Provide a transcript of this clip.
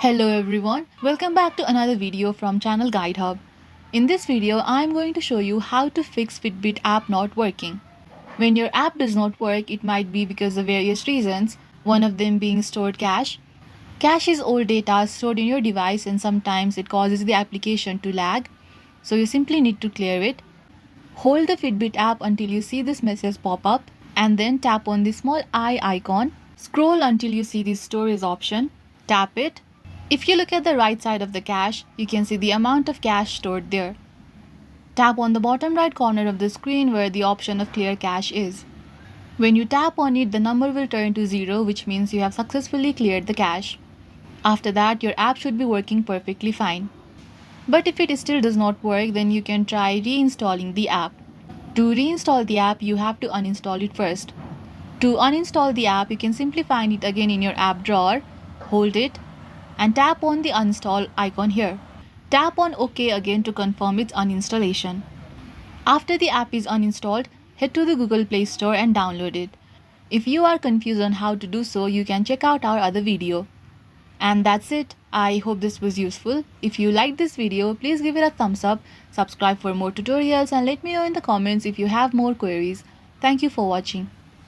Hello everyone, welcome back to another video from Channel Guide Hub. In this video, I am going to show you how to fix Fitbit app not working. When your app does not work, it might be because of various reasons, one of them being stored cache. Cache is old data stored in your device and sometimes it causes the application to lag, so you simply need to clear it. Hold the Fitbit app until you see this message pop up and then tap on the small eye icon. Scroll until you see the storage option. Tap it. If you look at the right side of the cache, you can see the amount of cache stored there. Tap on the bottom right corner of the screen where the option of clear cache is. When you tap on it, the number will turn to 0, which means you have successfully cleared the cache. After that, your app should be working perfectly fine. But if it still does not work, then you can try reinstalling the app. To reinstall the app, you have to uninstall it first. To uninstall the app, you can simply find it again in your app drawer, hold it, and tap on the uninstall icon here. Tap on OK again to confirm its uninstallation. After the app is uninstalled, head to the Google Play Store and download it. If you are confused on how to do so, you can check out our other video. And that's it. I hope this was useful. If you liked this video, please give it a thumbs up, subscribe for more tutorials, and let me know in the comments if you have more queries. Thank you for watching.